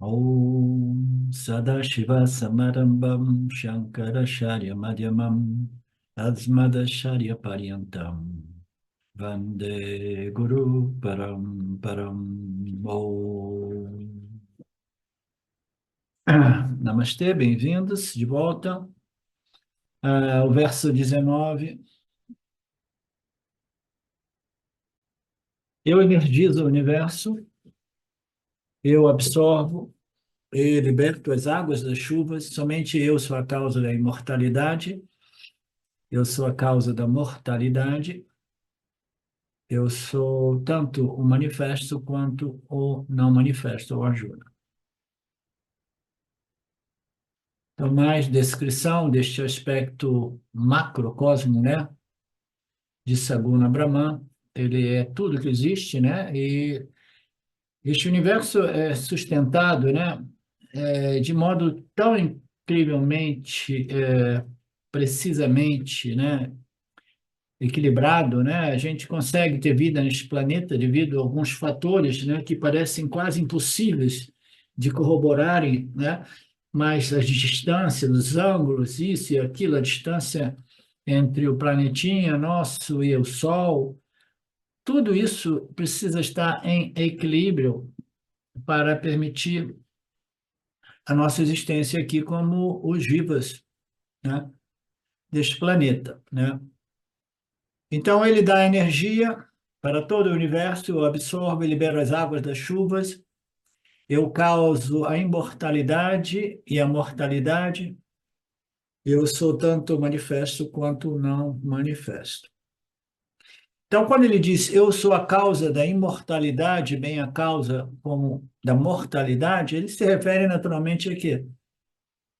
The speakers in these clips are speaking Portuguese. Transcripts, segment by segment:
Om Sadashiva Samarambam Shankaracharya Madhyamam Asmadacharya Paryantam Vande Guru Param Om. Namastê, bem-vindos de volta. O verso 19. Eu energizo o universo, eu absorvo e liberto as águas das chuvas, somente eu sou a causa da imortalidade, eu sou a causa da mortalidade, eu sou tanto o manifesto quanto o não manifesto, ou ajuda. Então, mais descrição deste aspecto macrocosmo, né, de Saguna Brahman, ele é tudo que existe, né, e este universo é sustentado, né, de modo tão incrivelmente, precisamente, né, equilibrado, né? A gente consegue ter vida neste planeta devido a alguns fatores, né, que parecem quase impossíveis de corroborarem, né? Mas as distâncias, os ângulos, isso e aquilo, a distância entre o planetinha nosso e o Sol, tudo isso precisa estar em equilíbrio para permitir a nossa existência aqui como os vivas, né, deste planeta, né? Então, ele dá energia para todo o universo, eu absorvo e libero as águas das chuvas, eu causo a imortalidade e a mortalidade, eu sou tanto manifesto quanto não manifesto. Então, quando ele diz eu sou a causa da imortalidade, bem a causa como da mortalidade, ele se refere naturalmente a quê?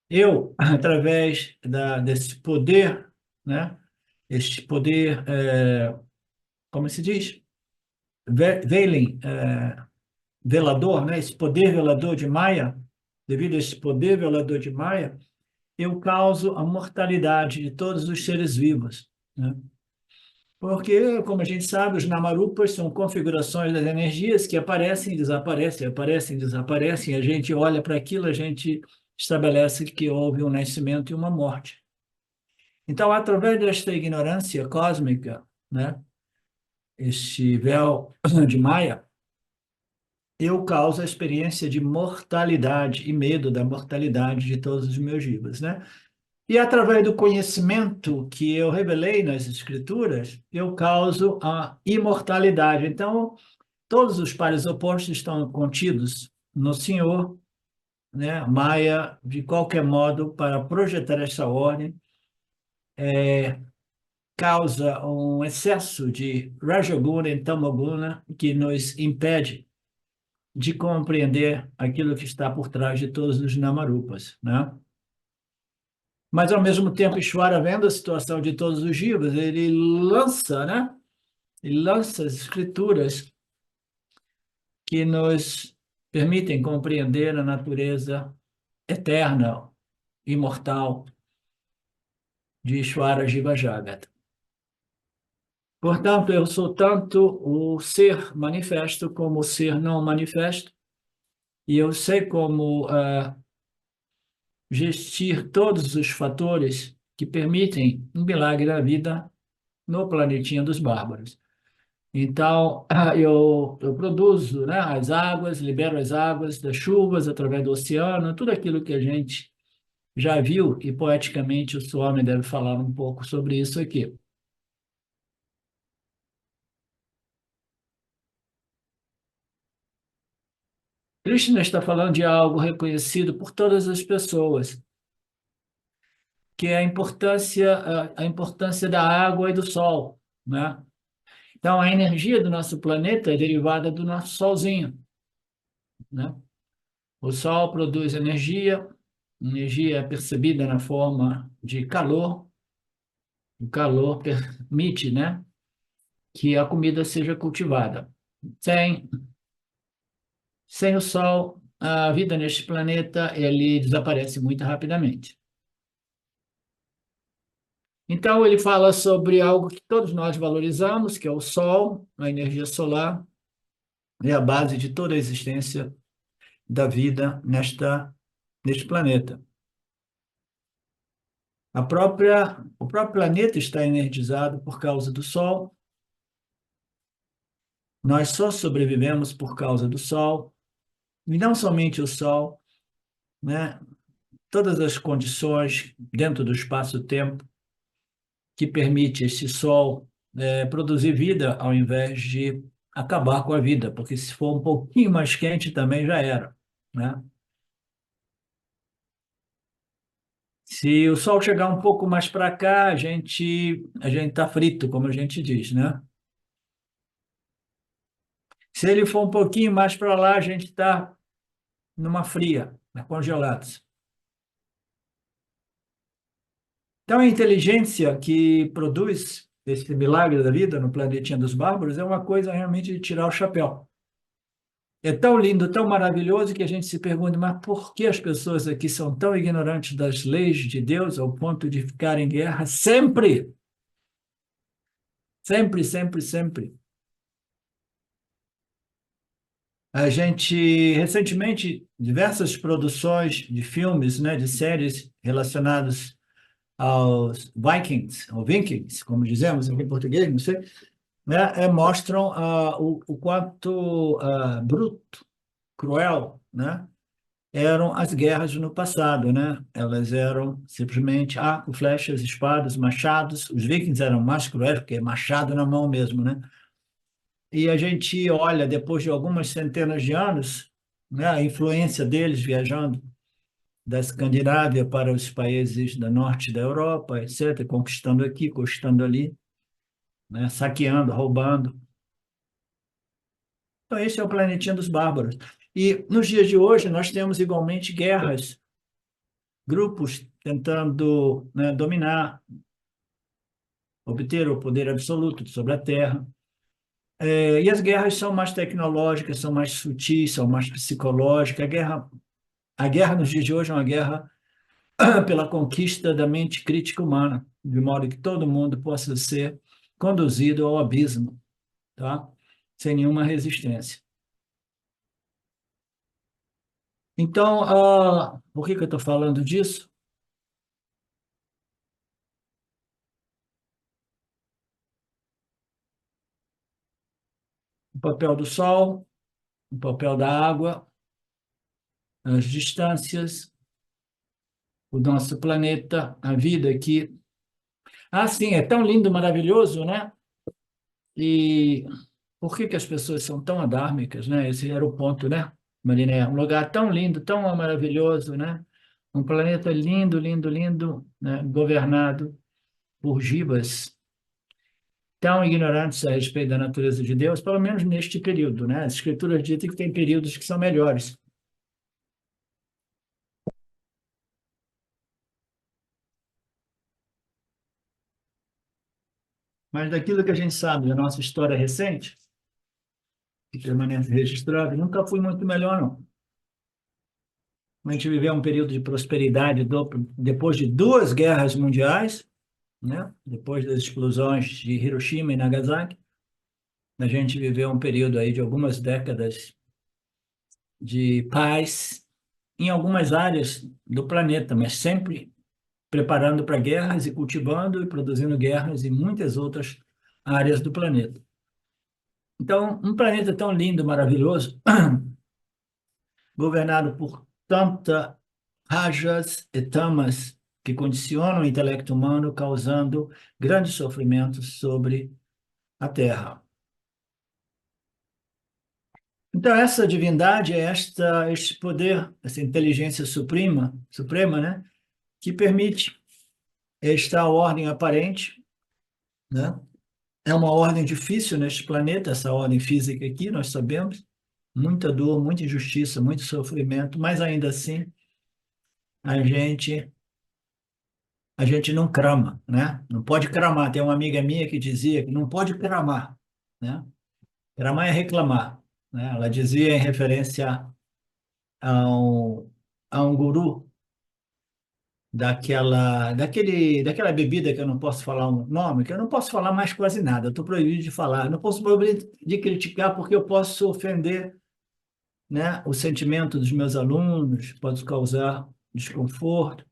Eu, através desse poder, né? Este poder, como se diz? Veiling, velador, né? Esse poder velador de Maya, devido a esse poder velador de Maya, eu causo a mortalidade de todos os seres vivos, né? Porque, como a gente sabe, os Namarupas são configurações das energias que aparecem e desaparecem, aparecem e desaparecem. A gente olha para aquilo, a gente estabelece que houve um nascimento e uma morte. Então, através desta ignorância cósmica, né, este véu de Maya, eu causo a experiência de mortalidade e medo da mortalidade de todos os meus vivos, né? E através do conhecimento que eu revelei nas escrituras, eu causo a imortalidade. Então, todos os pares opostos estão contidos no Senhor, né? Maya, de qualquer modo, para projetar essa ordem, causa um excesso de Rajoguna e Tamoguna que nos impede de compreender aquilo que está por trás de todos os Namarupas, né? Mas, ao mesmo tempo, Ishvara, vendo a situação de todos os jivas, ele lança, né? Ele lança as escrituras que nos permitem compreender a natureza eterna, imortal de Ishvara Jiva Jagat. Portanto, eu sou tanto o ser manifesto como o ser não manifesto, e eu sei como gestir todos os fatores que permitem um milagre da vida no planetinha dos bárbaros. Então, eu produzo, né, as águas, libero as águas das chuvas através do oceano, tudo aquilo que a gente já viu, e poeticamente o Swami deve falar um pouco sobre isso aqui. Krishna está falando de algo reconhecido por todas as pessoas, que é a importância da água e do sol, né? Então, a energia do nosso planeta é derivada do nosso solzinho, né? O sol produz energia, energia é percebida na forma de calor, o calor permite, né, que a comida seja cultivada. Sem, sem o sol, a vida neste planeta ele desaparece muito rapidamente. Então, ele fala sobre algo que todos nós valorizamos, que é o sol, a energia solar, é a base de toda a existência da vida neste planeta. O próprio planeta está energizado por causa do Sol. Nós só sobrevivemos por causa do Sol, e não somente o Sol, né? Todas as condições dentro do espaço-tempo que permite esse Sol produzir vida ao invés de acabar com a vida, porque se for um pouquinho mais quente também já era, né? Se o Sol chegar um pouco mais para cá, a gente está frito, como a gente diz, né? Se ele for um pouquinho mais para lá, a gente está numa fria, né? Congelados. Então, a inteligência que produz esse milagre da vida no planetinha dos bárbaros é uma coisa realmente de tirar o chapéu. É tão lindo, tão maravilhoso que a gente se pergunta, mas por que as pessoas aqui são tão ignorantes das leis de Deus ao ponto de ficar em guerra sempre? Sempre, sempre, sempre. A gente, recentemente, diversas produções de filmes, né, de séries relacionadas aos Vikings, ou Vikings, como dizemos em português, não sei, né, mostram o quanto bruto, cruel, né, eram as guerras no passado, né? Elas eram simplesmente arco, flechas, espadas, machados. Os vikings eram mais cruéis, porque é machado na mão mesmo, né? E a gente olha, depois de algumas centenas de anos, né, a influência deles viajando da Escandinávia para os países da norte da Europa, etc., conquistando aqui, conquistando ali, né, saqueando, roubando. Então, esse é o planetinha dos bárbaros. E nos dias de hoje, nós temos igualmente guerras, grupos tentando, né, dominar, obter o poder absoluto sobre a Terra. E as guerras são mais tecnológicas, são mais sutis, são mais psicológicas. A guerra nos dias de hoje é uma guerra pela conquista da mente crítica humana, de modo que todo mundo possa ser conduzido ao abismo, tá? Sem nenhuma resistência. Então, por que eu estou falando disso? O papel do Sol, o papel da água, as distâncias, o nosso planeta, a vida aqui. Ah, sim, é tão lindo, maravilhoso, né? E por que que as pessoas são tão adármicas, né? Esse era o ponto, né, Mariné? Um lugar tão lindo, tão maravilhoso, né? Um planeta lindo, lindo, lindo, né? Governado por gibas tão ignorantes a respeito da natureza de Deus, pelo menos neste período, né? As escrituras dizem que tem períodos que são melhores. Mas daquilo que a gente sabe da nossa história recente, que permanece registrado, nunca foi muito melhor, não. A gente viveu um período de prosperidade depois de duas guerras mundiais, né? Depois das explosões de Hiroshima e Nagasaki, a gente viveu um período aí de algumas décadas de paz em algumas áreas do planeta, mas sempre preparando para guerras e cultivando e produzindo guerras em muitas outras áreas do planeta. Então, um planeta tão lindo, maravilhoso, governado por tanta rajas e tamas que condicionam o intelecto humano, causando grandes sofrimentos sobre a Terra. Então, essa divindade é este poder, essa inteligência suprema, né, que permite esta ordem aparente, né? É uma ordem difícil neste planeta, essa ordem física aqui, nós sabemos, muita dor, muita injustiça, muito sofrimento, mas ainda assim a gente a gente não crama, né? Não pode cramar. Tem uma amiga minha que dizia que não pode cramar, né? Cramar é reclamar, né? Ela dizia em referência a um guru daquela bebida que eu não posso falar o nome, que eu não posso falar mais quase nada, eu estou proibido de falar, eu não posso proibir de criticar porque eu posso ofender, né, o sentimento dos meus alunos, pode causar desconforto.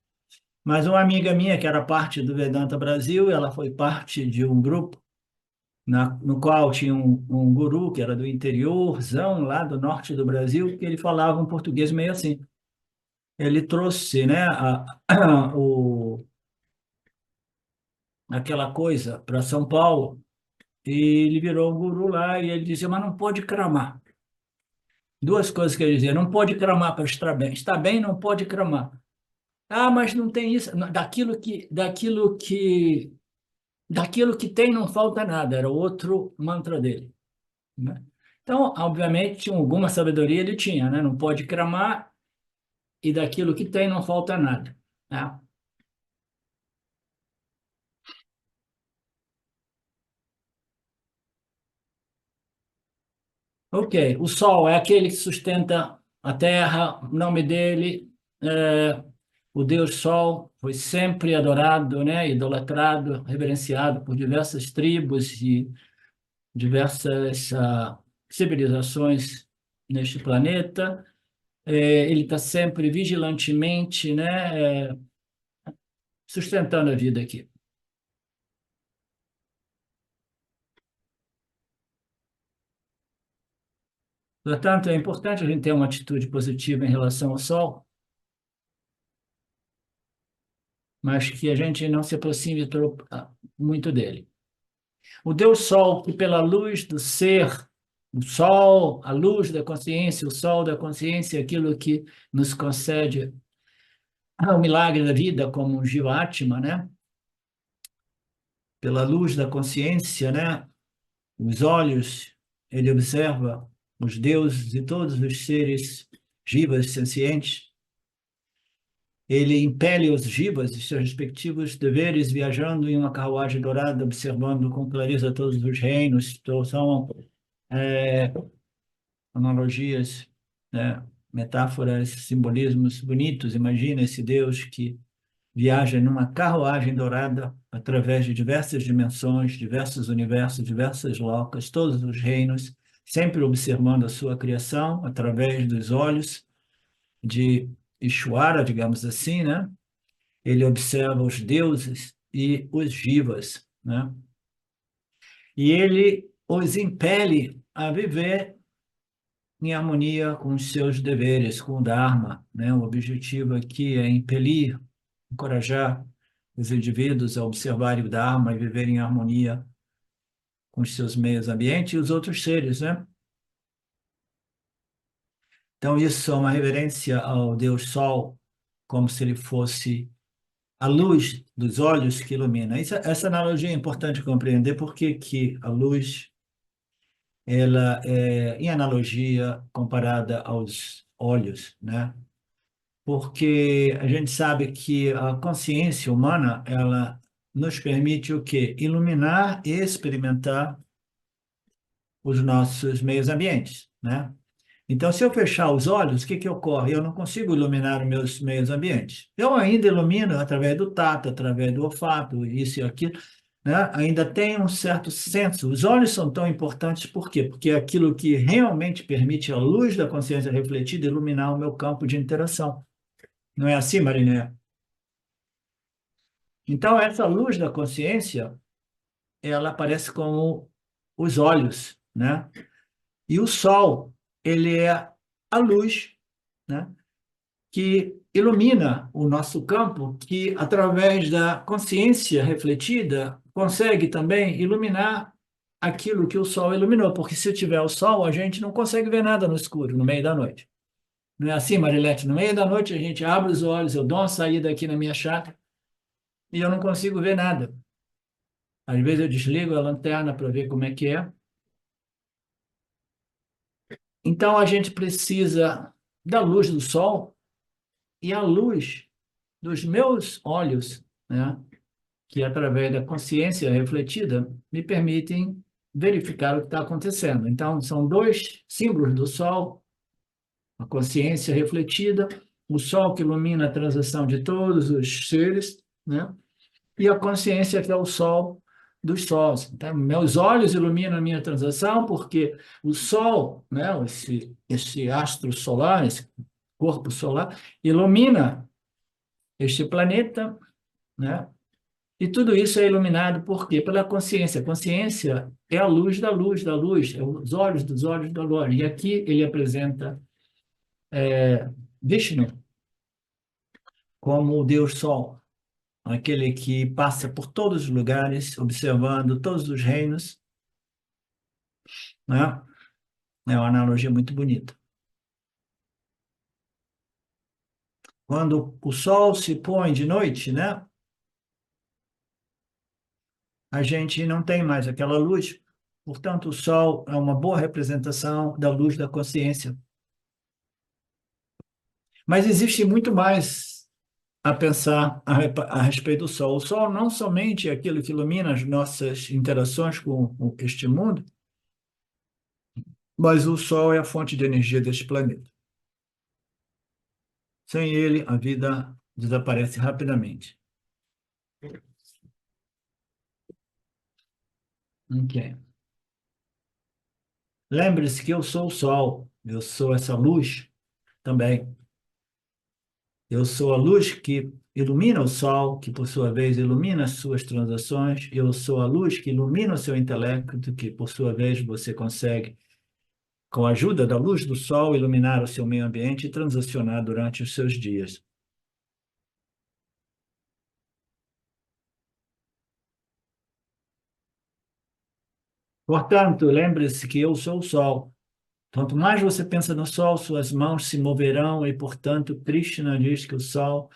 Mas uma amiga minha, que era parte do Vedanta Brasil, ela foi parte de um grupo no qual tinha um guru que era do interiorzão, lá do norte do Brasil, que ele falava um português meio assim. Ele trouxe, né, aquela coisa para São Paulo e ele virou um guru lá e ele dizia, mas não pode cramar. Duas coisas que ele dizia, não pode cramar para estar bem. Está bem, não pode cramar. Ah, mas não tem isso. Daquilo que tem não falta nada. Era outro mantra dele, né? Então, obviamente, alguma sabedoria ele tinha, né? Não pode cramar e daquilo que tem não falta nada, né? Ok, o Sol é aquele que sustenta a Terra, o nome dele, é, o Deus Sol, foi sempre adorado, né? Idolatrado, reverenciado por diversas tribos e diversas civilizações neste planeta. Ele está sempre vigilantemente, né? Sustentando a vida aqui. Portanto, é importante a gente ter uma atitude positiva em relação ao Sol, mas que a gente não se aproxime muito dele. O Deus Sol, que pela luz do ser, o Sol, a luz da consciência, o Sol da consciência, aquilo que nos concede o milagre da vida como um Jivatma, né? Pela luz da consciência, né? Os olhos, ele observa os deuses e todos os seres jivas sencientes. Ele impele os jivas de seus respectivos deveres, viajando em uma carruagem dourada, observando com clareza todos os reinos. Então, são analogias, né? Metáforas, simbolismos bonitos. Imagina esse Deus que viaja numa carruagem dourada através de diversas dimensões, diversos universos, diversas locas, todos os reinos, sempre observando a sua criação através dos olhos de Ishwara, digamos assim, né? Ele observa os deuses e os jivas, né? E ele os impele a viver em harmonia com os seus deveres, com o Dharma, né? O objetivo aqui é impelir, encorajar os indivíduos a observarem o Dharma e viverem em harmonia com os seus meios ambientes e os outros seres, né? Então, isso é uma reverência ao Deus Sol, como se ele fosse a luz dos olhos que ilumina. Essa analogia é importante compreender porque que a luz ela é em analogia comparada aos olhos, né? Porque a gente sabe que a consciência humana ela nos permite o quê? Iluminar e experimentar os nossos meios ambientes, né? Então, se eu fechar os olhos, o que que ocorre? Eu não consigo iluminar os meus meios ambientes. Eu ainda ilumino através do tato, através do olfato, isso e aquilo, né? Ainda tem um certo senso. Os olhos são tão importantes por quê? Porque é aquilo que realmente permite a luz da consciência refletida iluminar o meu campo de interação. Não é assim, Mariné? Então, essa luz da consciência, ela aparece como os olhos, né? E o sol, ele é a luz, né? Que ilumina o nosso campo, que através da consciência refletida consegue também iluminar aquilo que o sol iluminou, porque se tiver o sol, a gente não consegue ver nada no escuro, no meio da noite. Não é assim, Marilete? No meio da noite a gente abre os olhos, eu dou uma saída aqui na minha chácara e eu não consigo ver nada. Às vezes eu desligo a lanterna para ver como é que é. Então a gente precisa da luz do sol e a luz dos meus olhos, né, que através da consciência refletida me permitem verificar o que está acontecendo. Então são dois símbolos do sol, a consciência refletida, o sol que ilumina a transação de todos os seres, né, e a consciência que é o sol dos sols. Então, meus olhos iluminam a minha transação porque o Sol, né, esse astro solar, esse corpo solar, ilumina este planeta, né? E tudo isso é iluminado por quê? Pela consciência. A consciência é a luz da luz da luz, é os olhos dos olhos da luz. E aqui ele apresenta Vishnu como o Deus Sol, aquele que passa por todos os lugares, observando todos os reinos, né? É uma analogia muito bonita. Quando o sol se põe de noite, né? A gente não tem mais aquela luz. Portanto, o sol é uma boa representação da luz da consciência. Mas existe muito mais a pensar a respeito do sol. O sol não somente é aquilo que ilumina as nossas interações com este mundo, mas o sol é a fonte de energia deste planeta. Sem ele, a vida desaparece rapidamente. Ok. Lembre-se que eu sou o sol, eu sou essa luz também. Eu sou a luz que ilumina o sol, que por sua vez ilumina as suas transações. Eu sou a luz que ilumina o seu intelecto, que por sua vez você consegue, com a ajuda da luz do sol, iluminar o seu meio ambiente e transacionar durante os seus dias. Portanto, lembre-se que eu sou o sol. Quanto mais você pensa no sol, suas mãos se moverão e, portanto, Krishna diz que o sol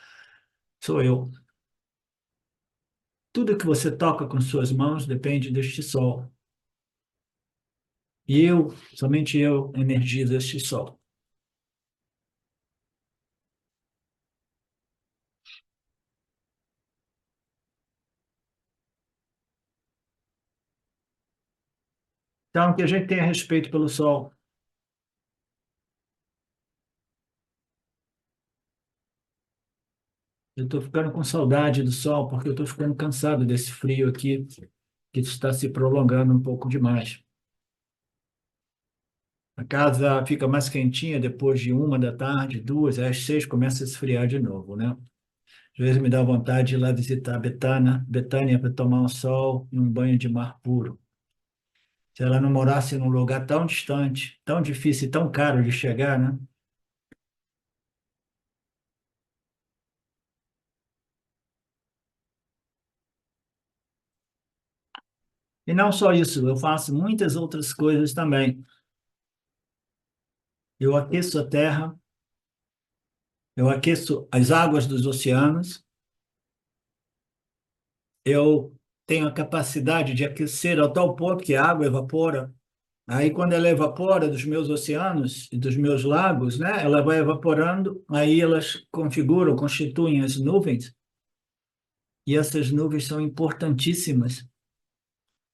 sou eu. Tudo que você toca com suas mãos depende deste sol. E eu, somente eu, energizo este sol. Então, que a gente tenha respeito pelo sol. Eu estou ficando com saudade do sol, porque eu estou ficando cansado desse frio aqui, que está se prolongando um pouco demais. A casa fica mais quentinha depois de 1 da tarde, 2, às 6 começa a esfriar de novo, né? Às vezes me dá vontade de ir lá visitar a Betânia para tomar um sol e um banho de mar puro. Se ela não morasse num lugar tão distante, tão difícil e tão caro de chegar, né? E não só isso, eu faço muitas outras coisas também. Eu aqueço a terra, eu aqueço as águas dos oceanos, eu tenho a capacidade de aquecer a tal ponto que a água evapora. Aí, quando ela evapora dos meus oceanos e dos meus lagos, né, ela vai evaporando, aí elas configuram, constituem as nuvens, e essas nuvens são importantíssimas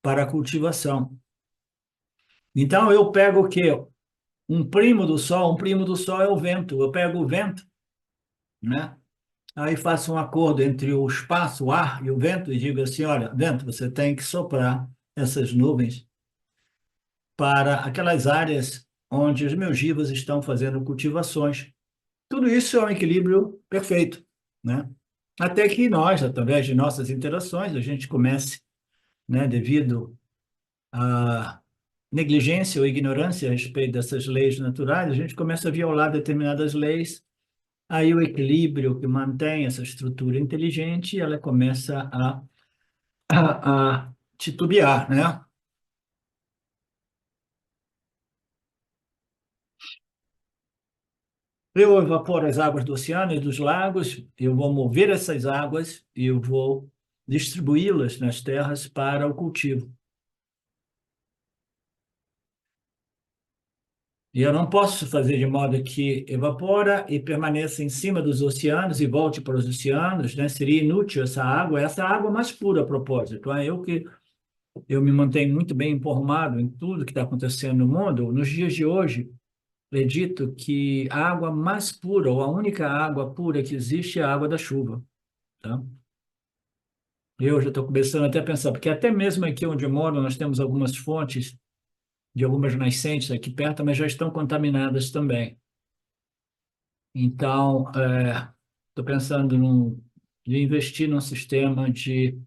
para a cultivação. Então, eu pego o quê? Um primo do Sol é o vento. Eu pego o vento, né? Aí faço um acordo entre o espaço, o ar e o vento e digo assim, olha, vento, você tem que soprar essas nuvens para aquelas áreas onde os meus givas estão fazendo cultivações. Tudo isso é um equilíbrio perfeito, né? Até que nós, através de nossas interações, a gente comece, né, devido à negligência ou ignorância a respeito dessas leis naturais, a gente começa a violar determinadas leis. Aí o equilíbrio que mantém essa estrutura inteligente, ela começa a titubear, né? Eu evaporo as águas do oceano e dos lagos, eu vou mover essas águas e eu vou distribuí-las nas terras para o cultivo. E eu não posso fazer de modo que evapora e permaneça em cima dos oceanos e volte para os oceanos, né? Seria inútil essa água mais pura a propósito. Eu me mantenho muito bem informado em tudo que está acontecendo no mundo. Nos dias de hoje, acredito que a água mais pura, ou a única água pura que existe é a água da chuva, tá? Eu já estou começando até a pensar, porque até mesmo aqui onde eu moro, nós temos algumas fontes de algumas nascentes aqui perto, mas já estão contaminadas também. Então, estou pensando de investir num sistema de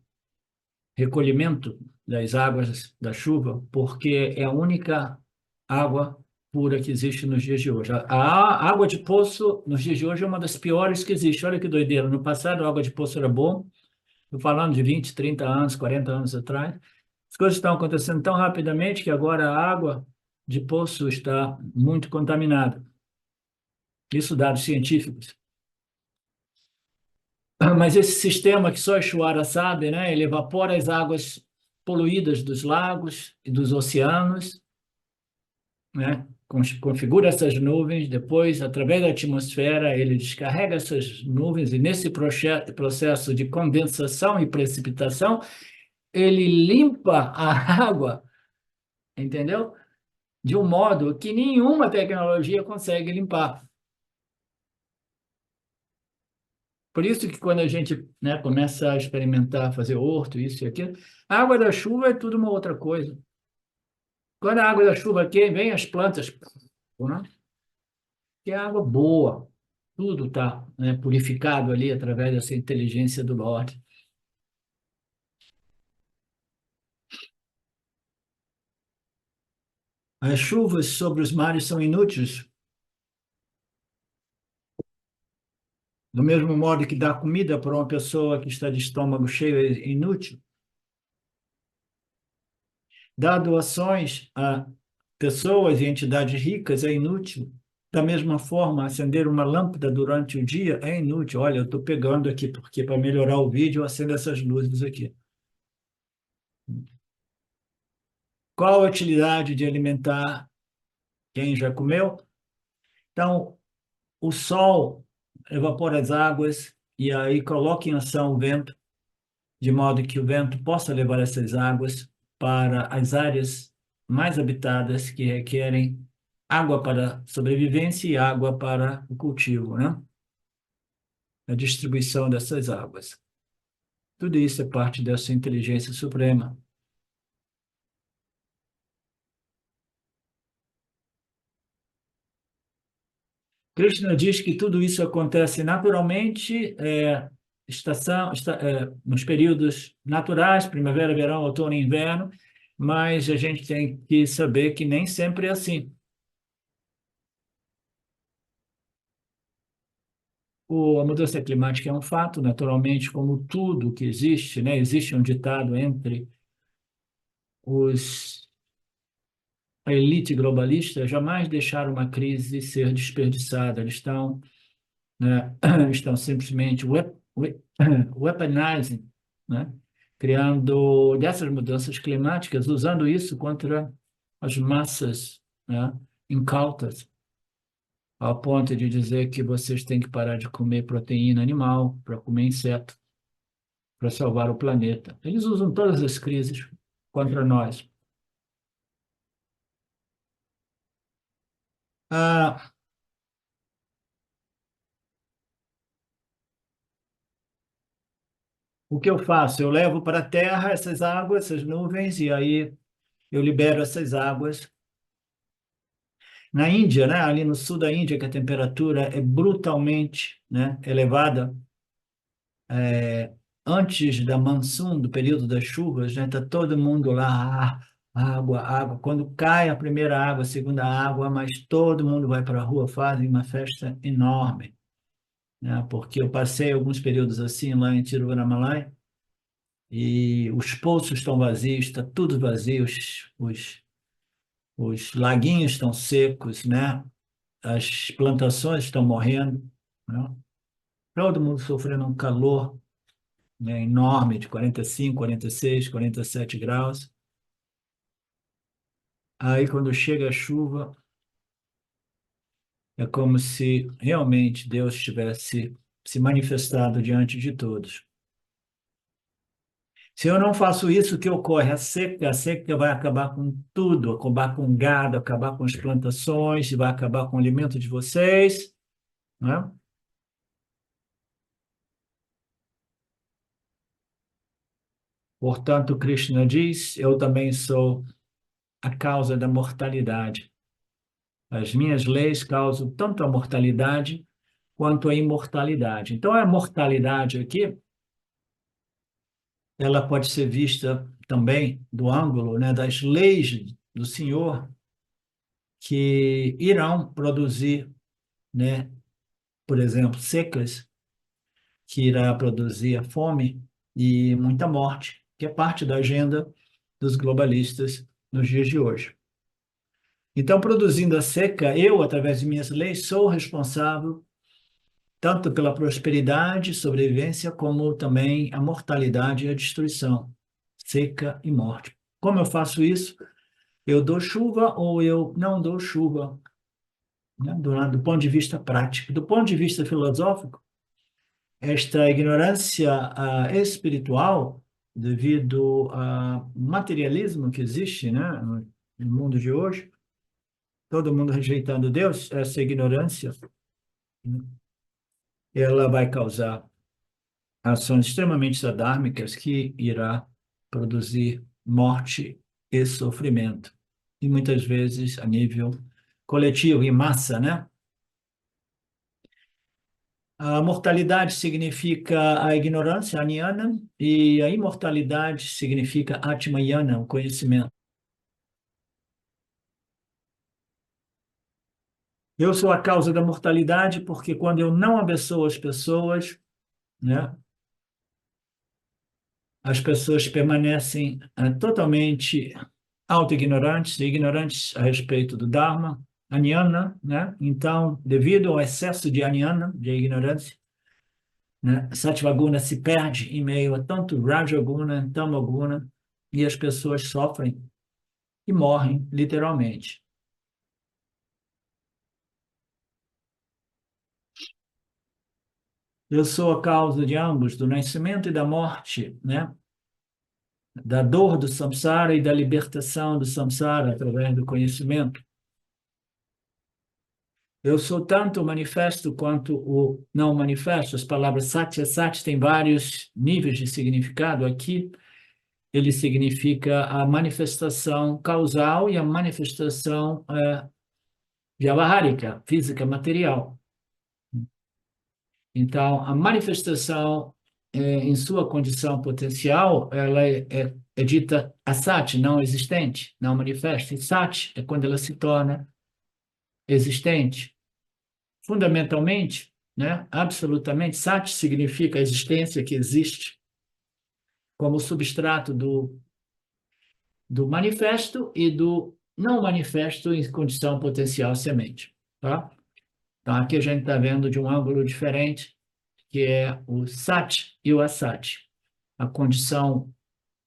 recolhimento das águas da chuva, porque é a única água pura que existe nos dias de hoje. A água de poço, nos dias de hoje, é uma das piores que existe. Olha que doideira. No passado, a água de poço era bom. Estou falando de 20, 30 anos, 40 anos atrás. As coisas estão acontecendo tão rapidamente que agora a água de poço está muito contaminada. Isso dados científicos. Mas esse sistema que só a Chuara sabe, né? Ele evapora as águas poluídas dos lagos e dos oceanos, né? Configura essas nuvens, depois, através da atmosfera, ele descarrega essas nuvens e nesse processo de condensação e precipitação, ele limpa a água, entendeu? De um modo que nenhuma tecnologia consegue limpar. Por isso que quando a gente, né, começa a experimentar, fazer horto, isso e aquilo, a água da chuva é tudo uma outra coisa. Quando a água da chuva aqui, vem as plantas, né, que é água boa. Tudo está, né, purificado ali através dessa inteligência do Lorde. As chuvas sobre os mares são inúteis, do mesmo modo que dar comida para uma pessoa que está de estômago cheio é inútil. Dar doações a pessoas e entidades ricas é inútil. Da mesma forma, acender uma lâmpada durante o dia é inútil. Olha, eu estou pegando aqui, porque para melhorar o vídeo eu acendo essas luzes aqui. Qual a utilidade de alimentar quem já comeu? Então, o sol evapora as águas e aí coloca em ação o vento, de modo que o vento possa levar essas águas para as áreas mais habitadas que requerem água para sobrevivência e água para o cultivo, né? A distribuição dessas águas. Tudo isso é parte dessa inteligência suprema. Krishna diz que tudo isso acontece naturalmente, nos períodos naturais, primavera, verão, outono e inverno, mas a gente tem que saber que nem sempre é assim. A mudança climática é um fato, naturalmente, como tudo que existe, né? Existe um ditado entre os a elite globalista jamais deixar uma crise ser desperdiçada. Eles estão, né, estão simplesmente weaponizing, né, criando dessas mudanças climáticas, usando isso contra as massas, né, incautas, ao ponto de dizer que vocês têm que parar de comer proteína animal para comer inseto, para salvar o planeta. Eles usam todas as crises contra nós. Ah, o que eu faço? Eu levo para a terra essas águas, essas nuvens, e aí eu libero essas águas. Na Índia, né, ali no sul da Índia, que a temperatura é brutalmente, né, elevada, antes da monsoon, do período das chuvas, né, tá todo mundo lá, água, água. Quando cai a primeira água, a segunda água, mas todo mundo vai para a rua, fazem uma festa enorme, né, porque eu passei alguns períodos assim lá em Tiruvannamalai, e os poços estão vazios, está tudo vazio, os laguinhos estão secos, né? As plantações estão morrendo, né? Todo mundo sofrendo um calor, né, enorme de 45, 46, 47 graus. Aí, quando chega a chuva, é como se realmente Deus tivesse se manifestado diante de todos. Se eu não faço isso, o que ocorre? A seca vai acabar com tudo, acabar com o gado, acabar com as plantações, vai acabar com o alimento de vocês, né? Portanto, Krishna diz: eu também sou a causa da mortalidade. As minhas leis causam tanto a mortalidade quanto a imortalidade. Então, a mortalidade aqui, ela pode ser vista também do ângulo, né, das leis do Senhor que irão produzir, né, por exemplo, secas, que irá produzir a fome e muita morte, que é parte da agenda dos globalistas nos dias de hoje. Então, produzindo a seca, eu, através de minhas leis, sou responsável tanto pela prosperidade, sobrevivência, como também a mortalidade e a destruição, seca e morte. Como eu faço isso? Eu dou chuva ou eu não dou chuva, né? Do ponto de vista prático. Do ponto de vista filosófico, esta ignorância espiritual, devido ao materialismo que existe, né, no mundo de hoje, todo mundo rejeitando Deus, essa ignorância, né, ela vai causar ações extremamente sadármicas que irá produzir morte e sofrimento, e muitas vezes a nível coletivo, em massa, né? A mortalidade significa a ignorância, Jnana, e a imortalidade significa Atmayana, o conhecimento. Eu sou a causa da mortalidade porque quando eu não abençoo as pessoas, né, as pessoas permanecem totalmente auto-ignorantes, ignorantes a respeito do Dharma, Jnana, né? Então, devido ao excesso de Jnana, de ignorância, né, Sattvaguna se perde em meio a tanto Rajaguna, Tamaguna, e as pessoas sofrem e morrem, literalmente. Eu sou a causa de ambos, do nascimento e da morte, né? Da dor do samsara e da libertação do samsara através do conhecimento. Eu sou tanto o manifesto quanto o não manifesto. As palavras Satya, Sat têm vários níveis de significado. Aqui, ele significa a manifestação causal e a manifestação vyavahárika, física, material. Então, a manifestação em sua condição potencial, ela é dita asat, não existente, não manifesta. E sat é quando ela se torna existente. Fundamentalmente, né, absolutamente, sat significa a existência que existe como substrato do manifesto e do não manifesto em condição potencial semente. Tá? Então, aqui a gente está vendo de um ângulo diferente, que é o Sat e o Asat, a condição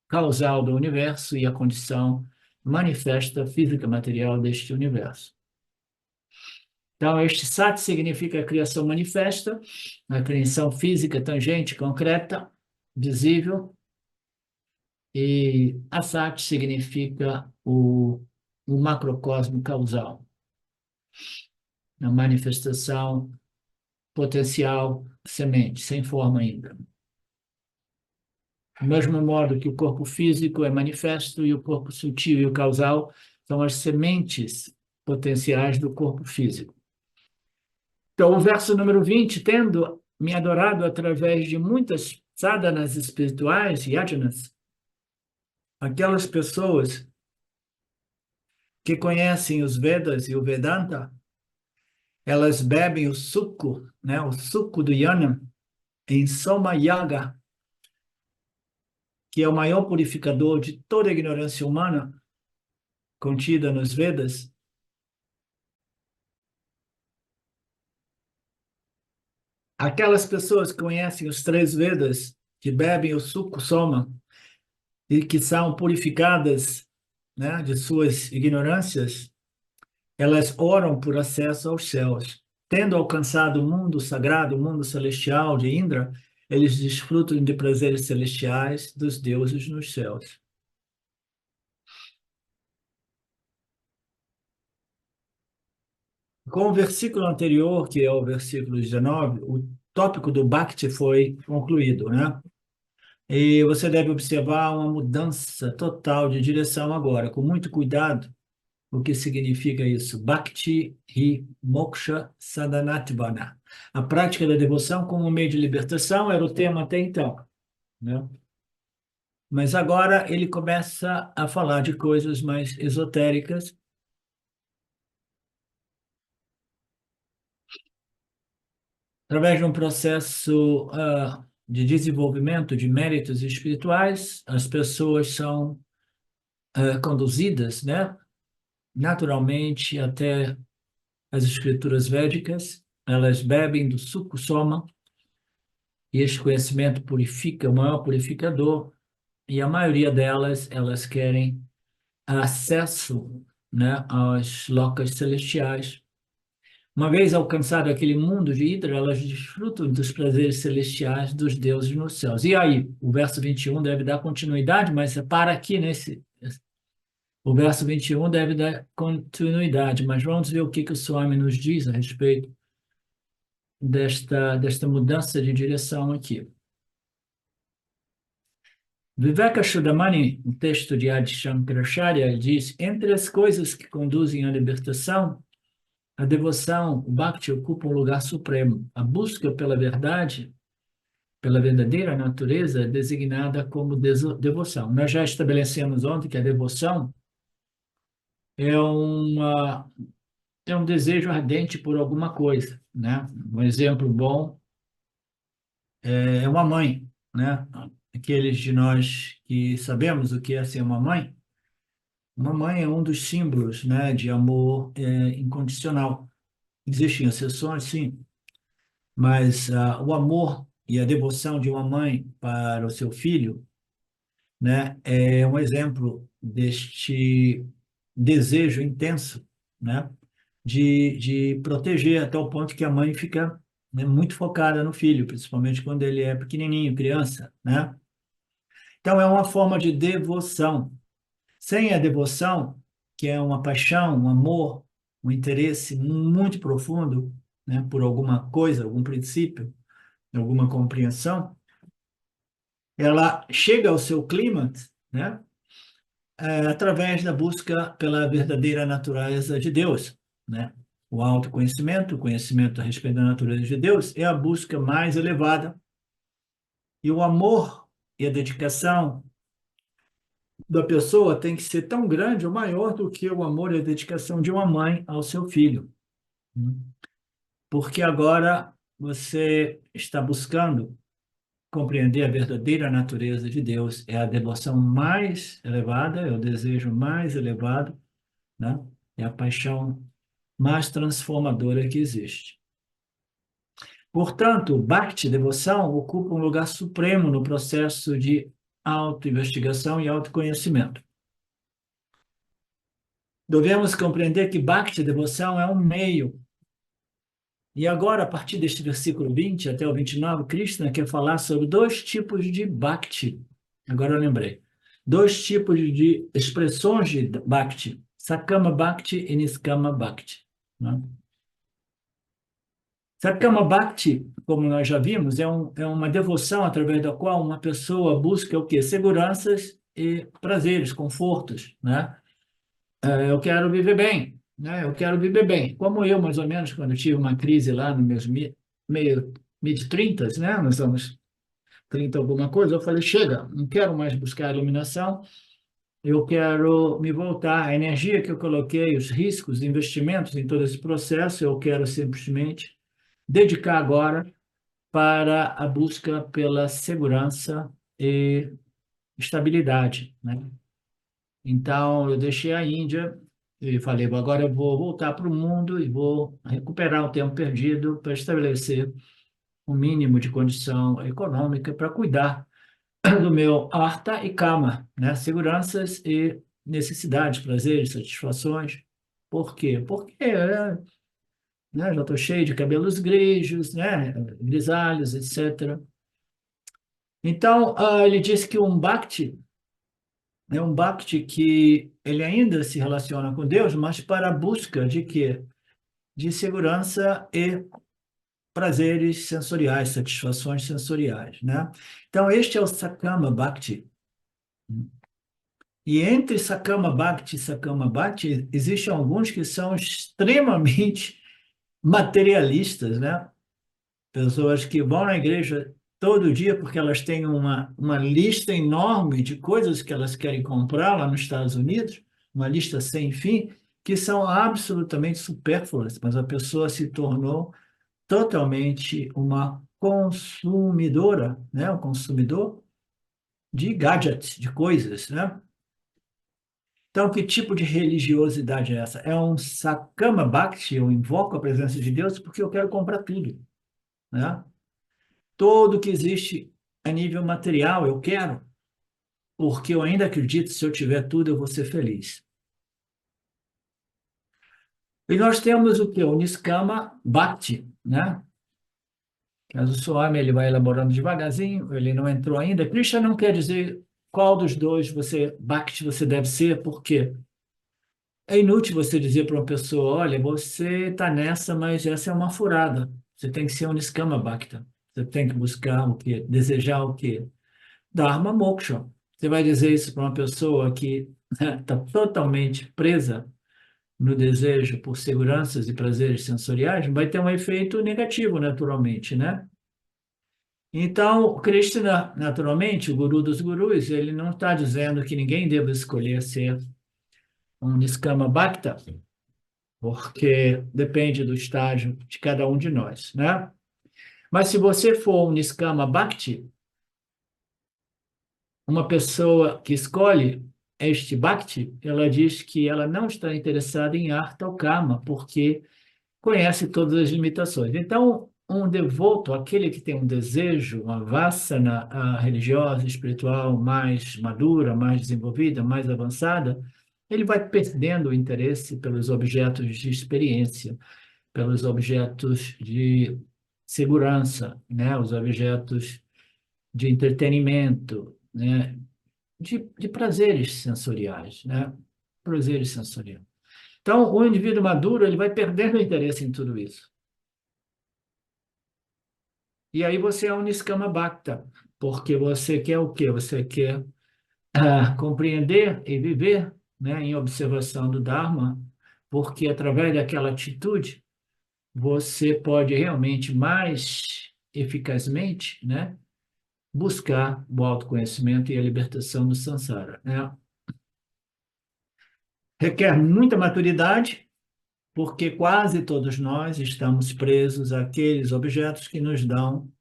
causal do universo e a condição manifesta física material deste universo. Então, este Sat significa a criação manifesta, a criação física, tangente, concreta, visível, e Asat significa o macrocosmo causal, a manifestação potencial semente, sem forma ainda. Do mesmo modo que o corpo físico é manifesto e o corpo sutil e o causal são as sementes potenciais do corpo físico. Então, o verso número 20, tendo me adorado através de muitas sadhanas espirituais, yajanas, aquelas pessoas que conhecem os Vedas e o Vedanta, elas bebem o suco, né, o suco do Yana, em Soma Yaga, que é o maior purificador de toda a ignorância humana contida nos Vedas. Aquelas pessoas que conhecem os três Vedas, que bebem o suco Soma e que são purificadas, né, de suas ignorâncias, elas oram por acesso aos céus. Tendo alcançado o mundo sagrado, o mundo celestial de Indra, eles desfrutam de prazeres celestiais dos deuses nos céus. Com o versículo anterior, que é o versículo 19, o tópico do Bhakti foi concluído, né? E você deve observar uma mudança total de direção agora, com muito cuidado. O que significa isso? Bhakti hi moksha sadhanatvana. A prática da devoção como meio de libertação era o tema até então, né? Mas agora ele começa a falar de coisas mais esotéricas, através de um processo de desenvolvimento de méritos espirituais. As pessoas são conduzidas, né, naturalmente até as escrituras védicas. Elas bebem do suco soma, e este conhecimento purifica, o maior purificador, e a maioria delas, elas querem acesso, né, aos locais celestiais. Uma vez alcançado aquele mundo de Hidra, elas desfrutam dos prazeres celestiais dos deuses nos céus. E aí, o verso 21 deve dar continuidade, mas para aqui nesse. O verso 21 deve dar continuidade, mas vamos ver o que o Swami nos diz a respeito desta mudança de direção aqui. Viveka Chudamani, um texto de Adi Shankaracharya, diz: entre as coisas que conduzem à libertação, a devoção, o bhakti, ocupa um lugar supremo. A busca pela verdade, pela verdadeira natureza, é designada como devoção. Nós já estabelecemos ontem que a devoção é uma é um desejo ardente por alguma coisa, né? Um exemplo bom é uma mãe, né? Aqueles de nós que sabemos o que é ser uma mãe é um dos símbolos, né, de amor incondicional. Existem exceções, sim, mas o amor e a devoção de uma mãe para o seu filho, né, é um exemplo deste desejo intenso, né, de proteger até o ponto que a mãe fica, né, muito focada no filho, principalmente quando ele é pequenininho, criança, né? Então é uma forma de devoção. Sem a devoção, que é uma paixão, um amor, um interesse muito profundo, né, por alguma coisa, algum princípio, alguma compreensão, ela chega ao seu clímax, né, através da busca pela verdadeira natureza de Deus, né? O autoconhecimento, o conhecimento a respeito da natureza de Deus, é a busca mais elevada, e o amor e a dedicação da pessoa tem que ser tão grande ou maior do que o amor e a dedicação de uma mãe ao seu filho. Porque agora você está buscando compreender a verdadeira natureza de Deus. É a devoção mais elevada, é o desejo mais elevado, né? É a paixão mais transformadora que existe. Portanto, Bhakti, devoção, ocupa um lugar supremo no processo de autoinvestigação e autoconhecimento. Devemos compreender que Bhakti, devoção, é um meio. E agora, a partir deste versículo 20 até o 29, Krishna quer falar sobre dois tipos de Bhakti. Agora eu lembrei. Dois tipos de expressões de Bhakti. Sakama Bhakti e Niskama Bhakti, né? Sakama Bhakti, como nós já vimos, é uma devoção através da qual uma pessoa busca o quê? Seguranças e prazeres, confortos, né? Eu quero viver bem, né? Eu quero viver bem. Como eu, mais ou menos, quando eu tive uma crise lá nos meus meio mid-30, né? Nos anos 30 alguma coisa, eu falei, chega, não quero mais buscar iluminação, eu quero me voltar. A energia que eu coloquei, os riscos, investimentos em todo esse processo, eu quero simplesmente dedicar agora para a busca pela segurança e estabilidade, né? Então, eu deixei a Índia e falei, agora eu vou voltar para o mundo e vou recuperar o tempo perdido para estabelecer um mínimo de condição econômica para cuidar do meu artha e kama, né? Seguranças e necessidades, prazeres, satisfações. Por quê? Porque né, já estou cheio de cabelos grisos, né? Grisalhos, etc. Então, ele disse que um bhakti é um bhakti que ele ainda se relaciona com Deus, mas para a busca de quê? De segurança e prazeres sensoriais, satisfações sensoriais, né? Então, este é o Sakama Bhakti. E entre Sakama Bhakti e Sakama Bhakti, existem alguns que são extremamente materialistas, né? Pessoas que vão na igreja todo dia porque elas têm uma lista enorme de coisas que elas querem comprar lá nos Estados Unidos, uma lista sem fim, que são absolutamente supérfluas, mas a pessoa se tornou totalmente uma consumidora, né? Um consumidor de gadgets, de coisas, né? Então, que tipo de religiosidade é essa? É um Sakama Bhakti, eu invoco a presença de Deus porque eu quero comprar tudo, né? Tudo que existe a nível material eu quero, porque eu ainda acredito que se eu tiver tudo eu vou ser feliz. E nós temos o que? O Niskama Bhakti, né? Mas o Swami ele vai elaborando devagarzinho, ele não entrou ainda. Krishna não quer dizer qual dos dois Bhakti você deve ser, porque é inútil você dizer para uma pessoa, olha, você está nessa, mas essa é uma furada. Você tem que ser um Niskama Bhakta. Você tem que buscar o quê? Desejar o quê? Dharma Moksha. Você vai dizer isso para uma pessoa que está totalmente presa no desejo por seguranças e prazeres sensoriais, vai ter um efeito negativo, naturalmente, né? Então, o Krishna, naturalmente, o guru dos gurus, ele não está dizendo que ninguém deve escolher ser um Niskama Bhakta, porque depende do estágio de cada um de nós, né? Mas se você for um Niskama Bhakti, uma pessoa que escolhe este Bhakti, ela diz que ela não está interessada em Artha ou Kama, porque conhece todas as limitações. Então, um devoto, aquele que tem um desejo, uma vassana religiosa, espiritual mais madura, mais desenvolvida, mais avançada, ele vai perdendo o interesse pelos objetos de experiência, pelos objetos de segurança, né? Os objetos de entretenimento, né? De prazeres sensoriais, né? Prazeres sensoriais. Então, o indivíduo maduro ele vai perdendo interesse em tudo isso. E aí você é um Niskama Bhakta, porque você quer o quê? Você quer compreender e viver, né, em observação do Dharma, porque através daquela atitude você pode realmente mais eficazmente, né, buscar o autoconhecimento e a libertação do samsara, né? Requer muita maturidade, porque quase todos nós estamos presos àqueles objetos que nos dão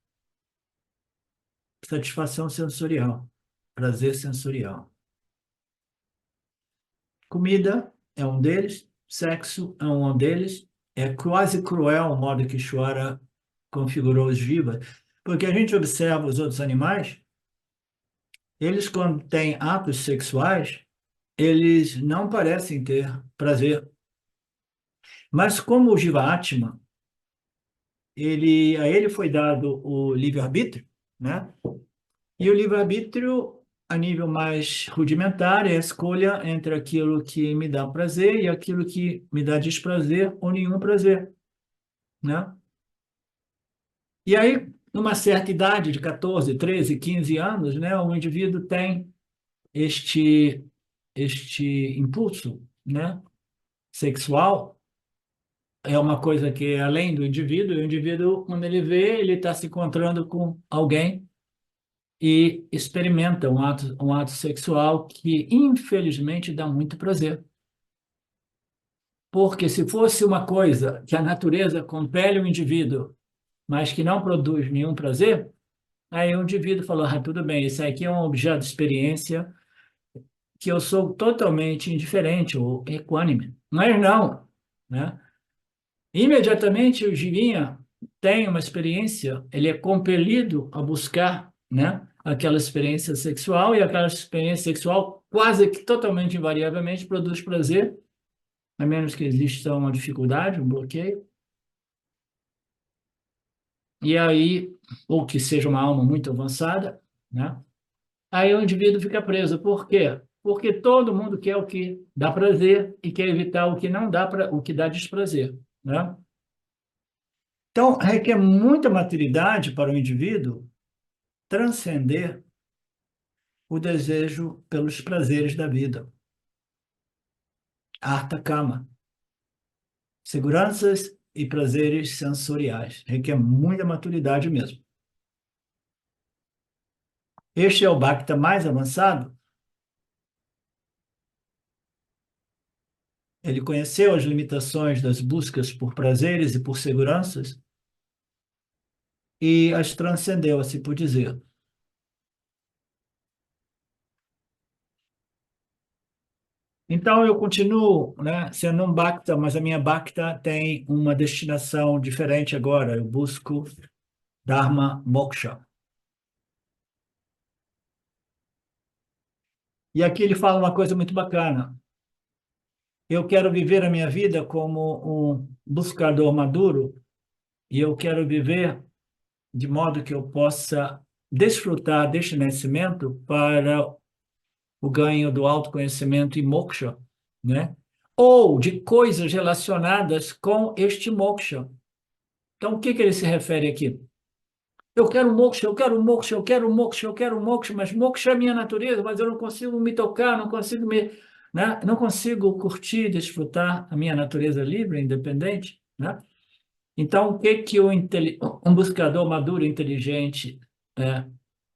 satisfação sensorial, prazer sensorial. Comida é um deles, sexo é um deles. É quase cruel o modo que Ishvara configurou os vivas, porque a gente observa os outros animais, eles quando têm atos sexuais, eles não parecem ter prazer. Mas como o Jiva Atma, a ele foi dado o livre-arbítrio, né? E o livre-arbítrio, a nível mais rudimentar, é a escolha entre aquilo que me dá prazer e aquilo que me dá desprazer ou nenhum prazer, né? E aí, numa certa idade, de 14, 13, 15 anos, né, o indivíduo tem este, este impulso, né, sexual, é uma coisa que é além do indivíduo, e o indivíduo, quando ele vê, ele está se encontrando com alguém e experimenta um ato sexual que, infelizmente, dá muito prazer. Porque se fosse uma coisa que a natureza compele o indivíduo, mas que não produz nenhum prazer, aí o indivíduo falou, tudo bem, isso aqui é um objeto de experiência que eu sou totalmente indiferente ou equânime. Mas não, né? Imediatamente o jivinha tem uma experiência, ele é compelido a buscar, né, aquela experiência sexual e aquela experiência sexual quase que totalmente invariavelmente produz prazer, a menos que exista uma dificuldade, um bloqueio. E aí, ou que seja uma alma muito avançada, né? Aí o indivíduo fica preso. Por quê? Porque todo mundo quer o que dá prazer e quer evitar o que não dá o que dá desprazer, né? Então, requer muita maturidade para o indivíduo transcender o desejo pelos prazeres da vida. Artha Kama, seguranças e prazeres sensoriais. Requer muita maturidade mesmo. Este é o Bhakta mais avançado. Ele conheceu as limitações das buscas por prazeres e por seguranças e as transcendeu, assim por dizer. Então, eu continuo, né, sendo um Bhakta, mas a minha Bhakta tem uma destinação diferente agora. Eu busco Dharma Moksha. E aqui ele fala uma coisa muito bacana. Eu quero viver a minha vida como um buscador maduro e eu quero viver de modo que eu possa desfrutar deste nascimento para o ganho do autoconhecimento e moksha, né? Ou de coisas relacionadas com este moksha. Então, o que que ele se refere aqui? Eu quero moksha, eu quero moksha, eu quero moksha, eu quero moksha, mas moksha é minha natureza, mas eu não consigo me tocar, não consigo me, né? Não consigo curtir, desfrutar a minha natureza livre, independente, né? Então, o que que um buscador maduro e inteligente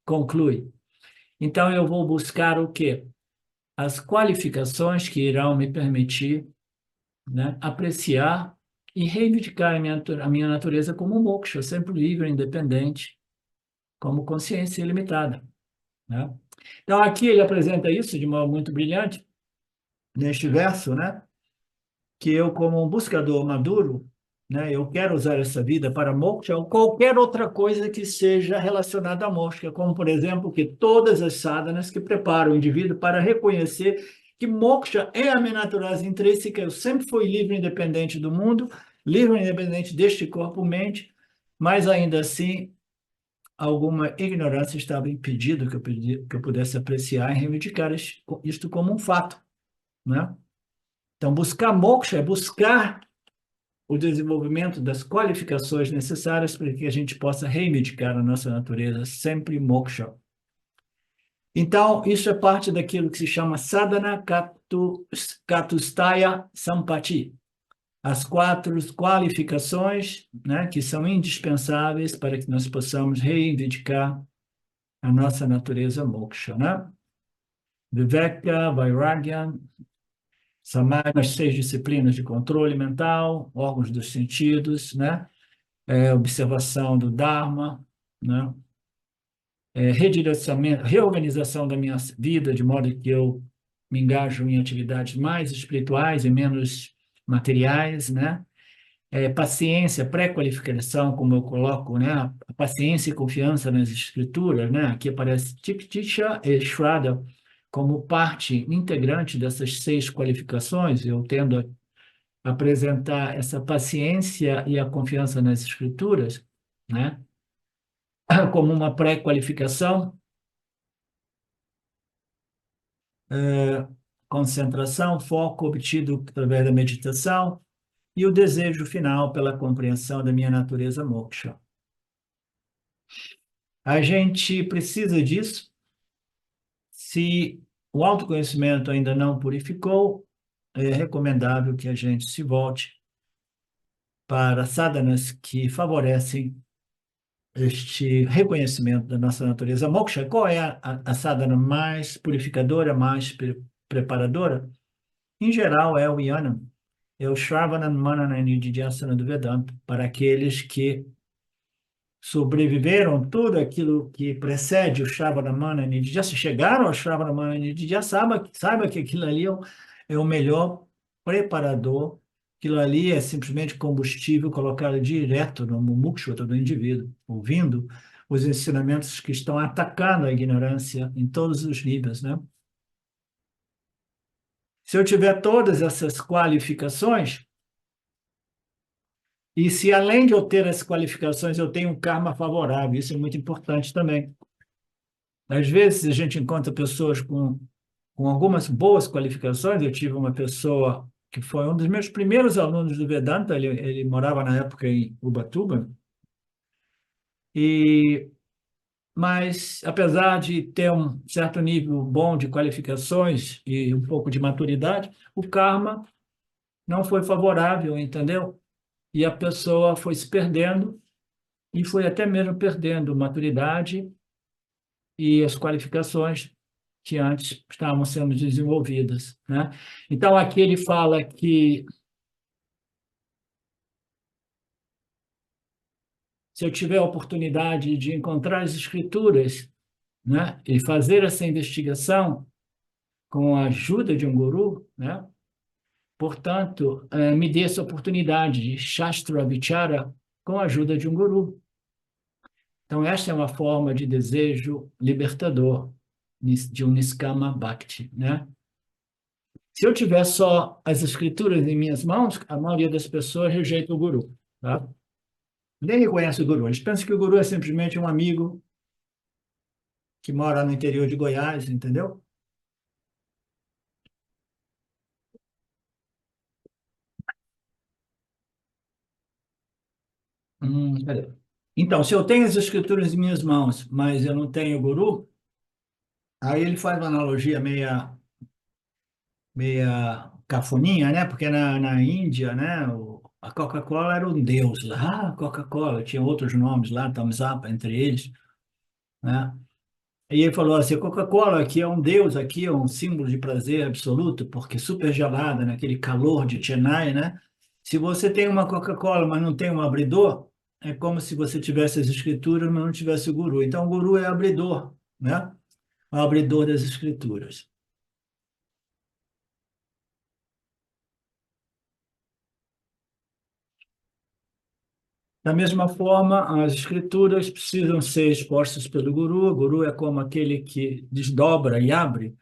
conclui? Então, eu vou buscar o quê? As qualificações que irão me permitir, né, apreciar e reivindicar a minha natureza como moksha, sempre livre, independente, como consciência ilimitada, né? Então, aqui ele apresenta isso de modo muito brilhante, neste verso, né? Que eu, como um buscador maduro, né, eu quero usar essa vida para moksha ou qualquer outra coisa que seja relacionada à moksha, como, por exemplo, que todas as sadhanas que preparam o indivíduo para reconhecer que moksha é a minha natureza intrínseca, eu sempre fui livre e independente do mundo, livre e independente deste corpo-mente, mas ainda assim alguma ignorância estava impedindo que eu pudesse apreciar e reivindicar isto como um fato, né? Então, buscar moksha é buscar o desenvolvimento das qualificações necessárias para que a gente possa reivindicar a nossa natureza sempre moksha. Então, isso é parte daquilo que se chama sadhana katustaya sampati, as quatro qualificações, né, que são indispensáveis para que nós possamos reivindicar a nossa natureza moksha, né? Viveka, Vairagya, Samadhi, as 6 disciplinas de controle mental, órgãos dos sentidos, né? Observação do Dharma, né? Redirecionamento, reorganização da minha vida, de modo que eu me engajo em atividades mais espirituais e menos materiais, né? Paciência, pré-qualificação, como eu coloco, né? A paciência e confiança nas escrituras, né? Aqui aparece Tiksha e Shraddha como parte integrante dessas 6 qualificações. Eu tendo a apresentar essa paciência e a confiança nas escrituras, né? Como uma pré-qualificação, concentração, foco obtido através da meditação e o desejo final pela compreensão da minha natureza moksha. A gente precisa disso. Se o autoconhecimento ainda não purificou, é recomendável que a gente se volte para sadhanas que favorecem este reconhecimento da nossa natureza moksha. Qual é a sadhana mais purificadora, mais preparadora? Em geral, é o Yanam, é o Shravana, Manana e Nididhyasana do Vedanta, para aqueles que sobreviveram tudo aquilo que precede o Shravana, Manana e Nididhyasana, chegaram ao Shravana, Manana e Nididhyasana, saiba que aquilo ali é o melhor preparador, aquilo ali é simplesmente combustível colocado direto no mumukshata do indivíduo, ouvindo os ensinamentos que estão atacando a ignorância em todos os níveis, né? Se eu tiver todas essas qualificações, e se além de eu ter as qualificações, eu tenho um karma favorável, isso é muito importante também. Às vezes a gente encontra pessoas com algumas boas qualificações, eu tive uma pessoa que foi um dos meus primeiros alunos do Vedanta, ele morava na época em Ubatuba, e mas apesar de ter um certo nível bom de qualificações e um pouco de maturidade, o karma não foi favorável, entendeu? E a pessoa foi se perdendo e foi até mesmo perdendo maturidade e as qualificações que antes estavam sendo desenvolvidas, né? Então aqui ele fala que se eu tiver a oportunidade de encontrar as escrituras, né, e fazer essa investigação com a ajuda de um guru, né? Portanto, me dê essa oportunidade de Shastra Vichara com a ajuda de um guru. Então, esta é uma forma de desejo libertador de um Niskama Bhakti, né? Se eu tiver só as escrituras em minhas mãos, a maioria das pessoas rejeita o guru, tá? Nem reconhece o guru. Eles pensam que o guru é simplesmente um amigo que mora no interior de Goiás, entendeu? Cadê? Então, se eu tenho as escrituras em minhas mãos, mas eu não tenho guru, aí ele faz uma analogia meia cafoninha, né? Porque na Índia, né, a Coca-Cola era um deus lá. Ah, Coca-Cola, tinha outros nomes lá, Thumbs Up entre eles, né? E ele falou assim, Coca-Cola aqui é um deus, aqui é um símbolo de prazer absoluto, porque super gelada, naquele calor de Chennai, né? Se você tem uma Coca-Cola, mas não tem um abridor, é como se você tivesse as escrituras, mas não tivesse o guru. Então, o guru é abridor, né? O abridor das escrituras. Da mesma forma, as escrituras precisam ser expostas pelo guru. O guru é como aquele que desdobra e abre,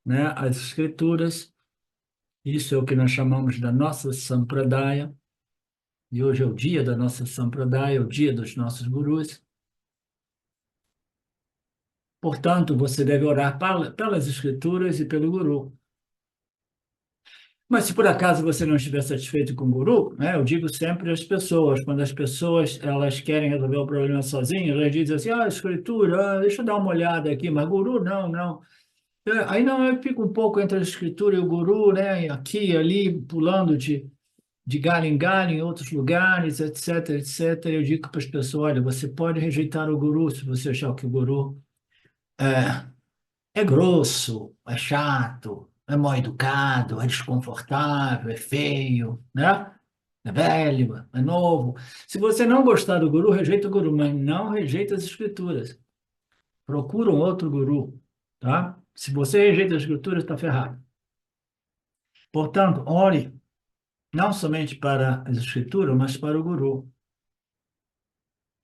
né, as escrituras. Isso é o que nós chamamos da nossa sampradaya. E hoje é o dia da nossa sampradaya, o dia dos nossos gurus. Portanto, você deve orar pelas escrituras e pelo guru. Mas se por acaso você não estiver satisfeito com o guru, né, eu digo sempre às pessoas, quando as pessoas elas querem resolver o problema sozinhas, elas dizem assim, escritura, deixa eu dar uma olhada aqui, mas guru, não, não. Aí não, eu fico um pouco entre a escritura e o guru, né, aqui e ali, pulando de galho em galho, em outros lugares, etc, etc. Eu digo para as pessoas, olha, você pode rejeitar o guru se você achar que o guru é grosso, é chato, é mal educado, é desconfortável, é feio, né? É velho, é novo. Se você não gostar do guru, rejeita o guru, mas não rejeita as escrituras. Procura um outro guru, tá? Se você rejeita as escrituras, está ferrado. Portanto, ore não somente para as escrituras, mas para o guru.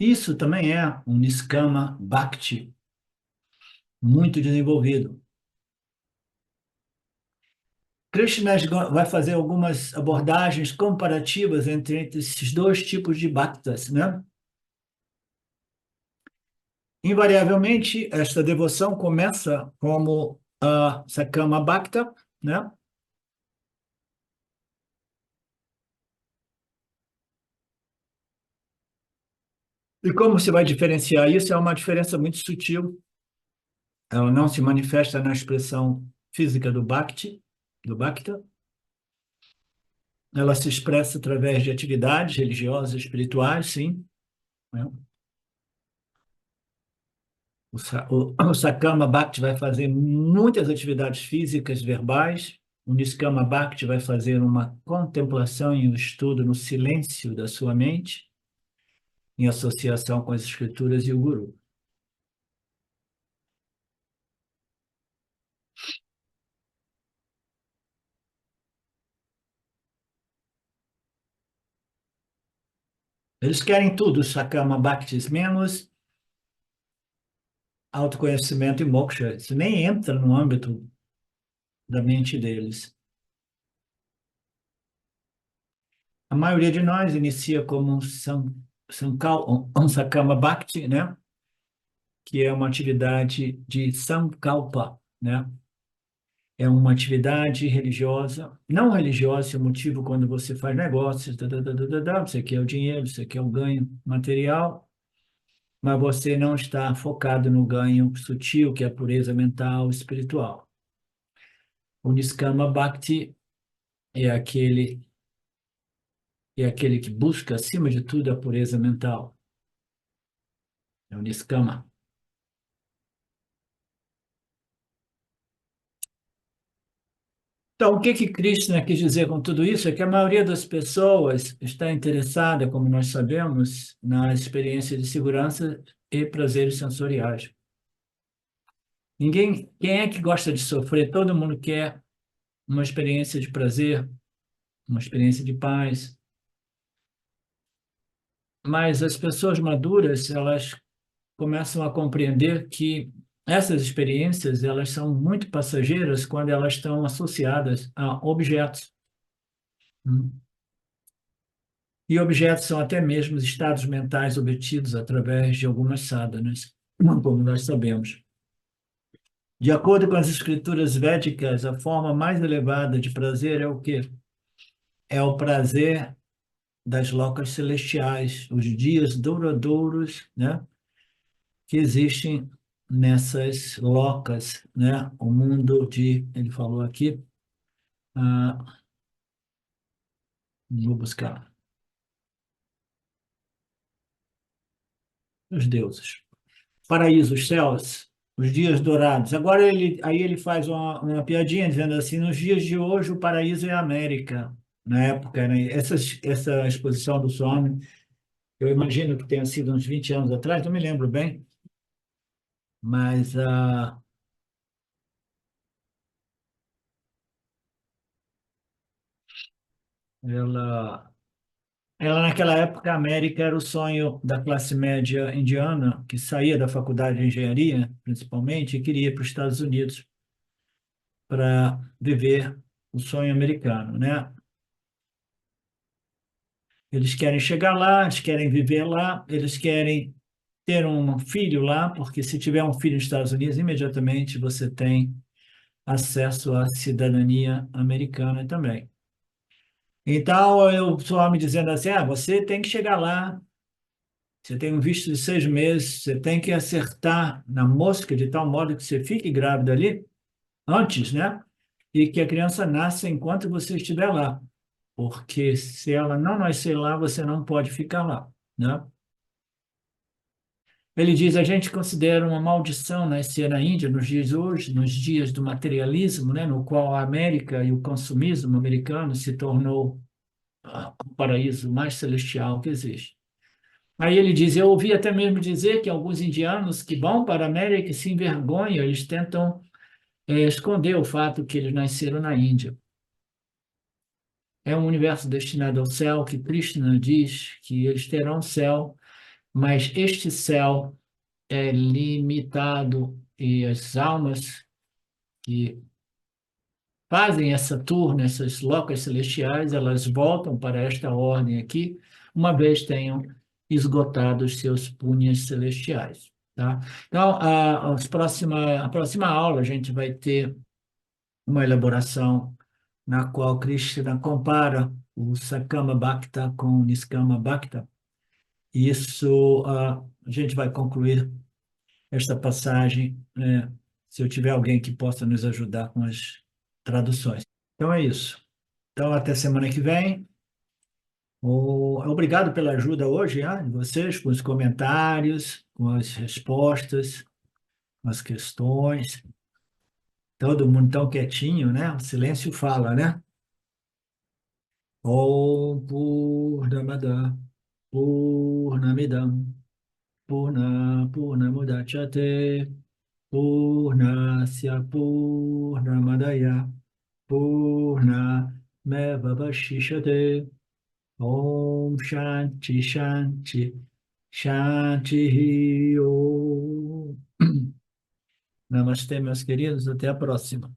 Isso também é um Niskama Bhakti muito desenvolvido. Krishna vai fazer algumas abordagens comparativas entre esses dois tipos de bhaktas, né? Invariavelmente, esta devoção começa como a Sakama Bhakta, né? E como se vai diferenciar isso? É uma diferença muito sutil. Ela não se manifesta na expressão física do Bhakti, do Bhakta. Ela se expressa através de atividades religiosas, espirituais, sim, né? O Sakama Bhakti vai fazer muitas atividades físicas, verbais. O Niskama Bhakti vai fazer uma contemplação e um estudo no silêncio da sua mente, em associação com as escrituras e o Guru. Eles querem tudo, os Sakama Bhaktis, menos autoconhecimento e moksha. Isso nem entra no âmbito da mente deles. A maioria de nós inicia como um Sakama Bhakti, né? Que é uma atividade de Sankalpa, né? É uma atividade religiosa, não religiosa, é o motivo quando você faz negócios, você quer o dinheiro, você quer o ganho material, mas você não está focado no ganho sutil, que é a pureza mental, espiritual. O Niskama Bhakti é aquele que busca, acima de tudo, a pureza mental. É o Niskama. Então, o que que Krishna quis dizer com tudo isso é que a maioria das pessoas está interessada, como nós sabemos, na experiência de segurança e prazeres sensoriais. Quem é que gosta de sofrer? Todo mundo quer uma experiência de prazer, uma experiência de paz. Mas as pessoas maduras, elas começam a compreender que essas experiências, elas são muito passageiras quando elas estão associadas a objetos. Hum. E objetos são até mesmo estados mentais obtidos através de algumas sadhanas, como nós sabemos. De acordo com as escrituras védicas, a forma mais elevada de prazer é o quê? É o prazer das lokas celestiais, os dias douradouros, né, que existem nessas locas, né? O mundo de, ele falou aqui, ah, vou buscar, os deuses. Paraíso, os céus, os dias dourados. Agora aí ele faz uma piadinha dizendo assim, nos dias de hoje o paraíso é a América. Na época, né? Essa exposição do Swami, eu imagino que tenha sido uns 20 anos atrás, não me lembro bem, mas ela, ela naquela época, a América era o sonho da classe média indiana, que saía da faculdade de engenharia, principalmente, e queria ir para os Estados Unidos para viver o sonho americano, né? Eles querem chegar lá, eles querem viver lá, eles querem ter um filho lá, porque se tiver um filho nos Estados Unidos, imediatamente você tem acesso à cidadania americana também. Então, eu só me dizendo assim, você tem que chegar lá, você tem um visto de 6 meses, você tem que acertar na mosca de tal modo que você fique grávida ali, antes, né? E que a criança nasça enquanto você estiver lá. Porque se ela não nascer lá, você não pode ficar lá, né? Ele diz, a gente considera uma maldição nascer na Índia nos dias de hoje, nos dias do materialismo, né, no qual a América e o consumismo americano se tornou o paraíso mais celestial que existe. Aí ele diz, eu ouvi até mesmo dizer que alguns indianos que vão para a América se envergonham, eles tentam esconder o fato que eles nasceram na Índia. É um universo destinado ao céu, que Krishna diz que eles terão céu, mas este céu é limitado e as almas que fazem essa tour nessas locas celestiais, elas voltam para esta ordem aqui, uma vez tenham esgotado os seus punhas celestiais, tá? Então, a próxima aula a gente vai ter uma elaboração na qual Krishna compara o Sakama Bhakta com o Niskama Bhakta. Isso, a gente vai concluir esta passagem, né, se eu tiver alguém que possa nos ajudar com as traduções. Então é isso. Então, até semana que vem. Obrigado pela ajuda hoje, de vocês, com os comentários, com as respostas, com as questões. Todo mundo tão quietinho, né? O silêncio fala, né? Om Purnamada Purnamidam Purnamudachyate Purnasya Purnamadaya Purnamevavashishate Om Shanti Shanti Shanti Om. Namastê, meus queridos, até a próxima.